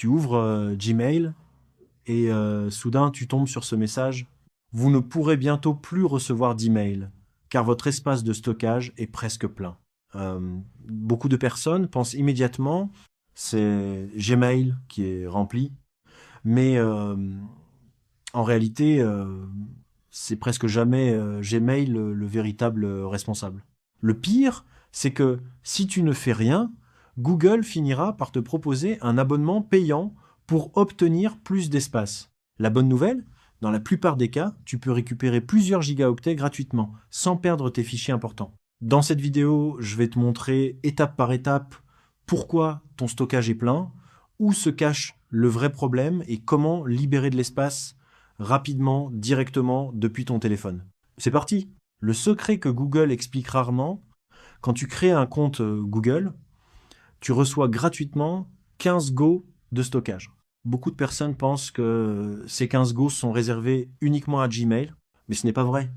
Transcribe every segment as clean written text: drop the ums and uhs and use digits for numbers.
Tu ouvres Gmail et soudain tu tombes sur ce message. Vous ne pourrez bientôt plus recevoir d'email car votre espace de stockage est presque plein. Beaucoup de personnes pensent immédiatement c'est Gmail qui est rempli, mais en réalité c'est presque jamais Gmail le véritable responsable. Le pire, c'est que si tu ne fais rien, Google finira par te proposer un abonnement payant pour obtenir plus d'espace. La bonne nouvelle, dans la plupart des cas, tu peux récupérer plusieurs gigaoctets gratuitement, sans perdre tes fichiers importants. Dans cette vidéo, je vais te montrer étape par étape pourquoi ton stockage est plein, où se cache le vrai problème et comment libérer de l'espace rapidement, directement depuis ton téléphone. C'est parti! Le secret que Google explique rarement, quand tu crées un compte Google, tu reçois gratuitement 15 Go de stockage. Beaucoup de personnes pensent que ces 15 Go sont réservés uniquement à Gmail, mais ce n'est pas vrai.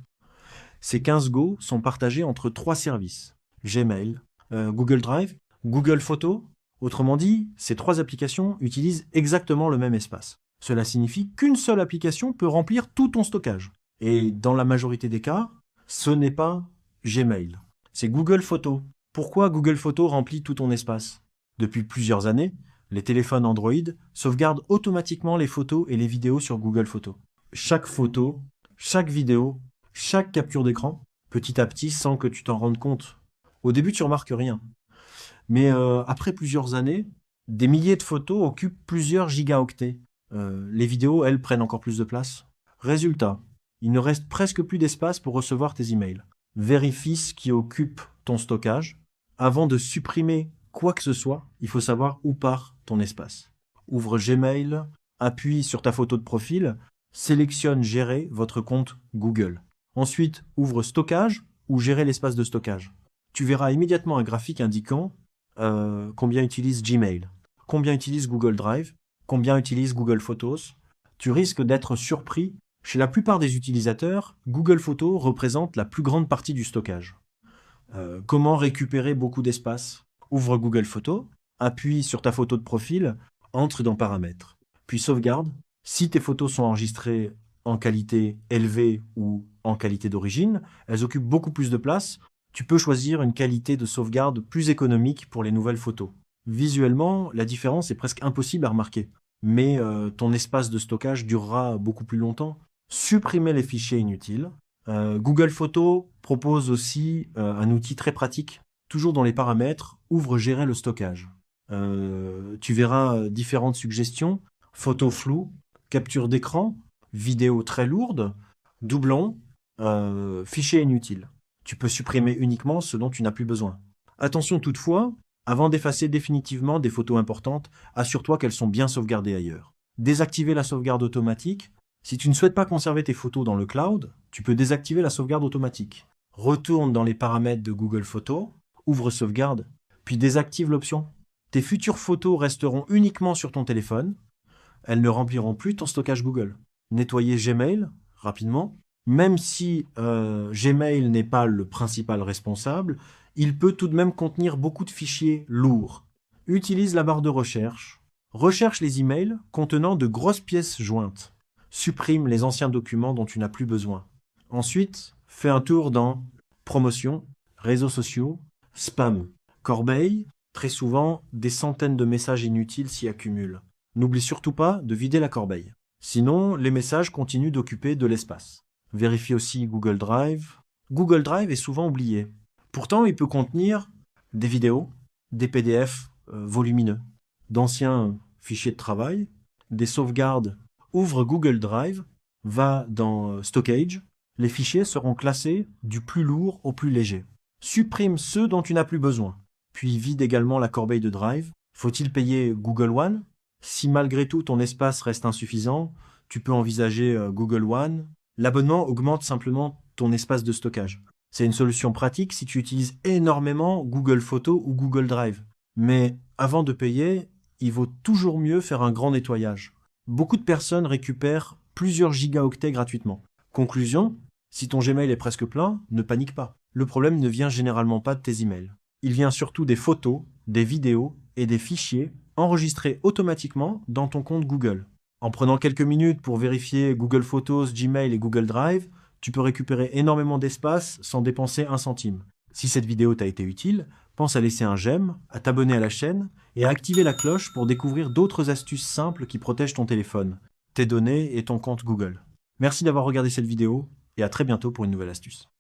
Ces 15 Go sont partagés entre 3 services. Gmail, Google Drive, Google Photos. Autrement dit, ces 3 applications utilisent exactement le même espace. Cela signifie qu'une seule application peut remplir tout ton stockage. Et dans la majorité des cas, ce n'est pas Gmail. C'est Google Photos. Pourquoi Google Photos remplit tout ton espace? Depuis plusieurs années, les téléphones Android sauvegardent automatiquement les photos et les vidéos sur Google Photos. Chaque photo, chaque vidéo, chaque capture d'écran, petit à petit, sans que tu t'en rendes compte. Au début, tu remarques rien. Mais après plusieurs années, des milliers de photos occupent plusieurs gigaoctets. Les vidéos, elles, prennent encore plus de place. Résultat, il ne reste presque plus d'espace pour recevoir tes emails. Vérifie ce qui occupe ton stockage. Avant de supprimer quoi que ce soit, il faut savoir où part ton espace. Ouvre Gmail, appuie sur ta photo de profil, sélectionne Gérer votre compte Google. Ensuite, ouvre Stockage ou Gérer l'espace de stockage. Tu verras immédiatement un graphique indiquant combien utilise Gmail, combien utilise Google Drive, combien utilise Google Photos. Tu risques d'être surpris. Chez la plupart des utilisateurs, Google Photos représente la plus grande partie du stockage. Comment récupérer beaucoup d'espace? Ouvre Google Photos, appuie sur ta photo de profil, entre dans Paramètres, puis sauvegarde. Si tes photos sont enregistrées en qualité élevée ou en qualité d'origine, elles occupent beaucoup plus de place. Tu peux choisir une qualité de sauvegarde plus économique pour les nouvelles photos. Visuellement, la différence est presque impossible à remarquer, mais ton espace de stockage durera beaucoup plus longtemps. Supprimer les fichiers inutiles. Google Photos propose aussi un outil très pratique. Toujours dans les paramètres, ouvre Gérer le stockage. Tu verras différentes suggestions. Photos floues, capture d'écran, vidéos très lourdes, doublons, fichiers inutiles. Tu peux supprimer uniquement ce dont tu n'as plus besoin. Attention toutefois, avant d'effacer définitivement des photos importantes, assure-toi qu'elles sont bien sauvegardées ailleurs. Désactiver la sauvegarde automatique. Si tu ne souhaites pas conserver tes photos dans le cloud, tu peux désactiver la sauvegarde automatique. Retourne dans les paramètres de Google Photos, ouvre Sauvegarde, puis désactive l'option. Tes futures photos resteront uniquement sur ton téléphone. Elles ne rempliront plus ton stockage Google. Nettoyer Gmail, rapidement. Même si Gmail n'est pas le principal responsable, il peut tout de même contenir beaucoup de fichiers lourds. Utilise la barre de recherche. Recherche les emails contenant de grosses pièces jointes. Supprime les anciens documents dont tu n'as plus besoin. Ensuite, fais un tour dans Promotion, Réseaux sociaux, Spam, Corbeille. Très souvent, des centaines de messages inutiles s'y accumulent. N'oublie surtout pas de vider la corbeille. Sinon, les messages continuent d'occuper de l'espace. Vérifie aussi Google Drive. Google Drive est souvent oublié. Pourtant, il peut contenir des vidéos, des PDF volumineux, d'anciens fichiers de travail, des sauvegardes. Ouvre Google Drive, va dans Stockage. Les fichiers seront classés du plus lourd au plus léger. Supprime ceux dont tu n'as plus besoin. Puis vide également la corbeille de Drive. Faut-il payer Google One? Si malgré tout ton espace reste insuffisant, tu peux envisager Google One. L'abonnement augmente simplement ton espace de stockage. C'est une solution pratique si tu utilises énormément Google Photos ou Google Drive. Mais avant de payer, il vaut toujours mieux faire un grand nettoyage. Beaucoup de personnes récupèrent plusieurs gigaoctets gratuitement. Conclusion, si ton Gmail est presque plein, ne panique pas. Le problème ne vient généralement pas de tes emails. Il vient surtout des photos, des vidéos et des fichiers enregistrées automatiquement dans ton compte Google. En prenant quelques minutes pour vérifier Google Photos, Gmail et Google Drive, tu peux récupérer énormément d'espace sans dépenser un centime. Si cette vidéo t'a été utile, pense à laisser un j'aime, à t'abonner à la chaîne et à activer la cloche pour découvrir d'autres astuces simples qui protègent ton téléphone, tes données et ton compte Google. Merci d'avoir regardé cette vidéo et à très bientôt pour une nouvelle astuce.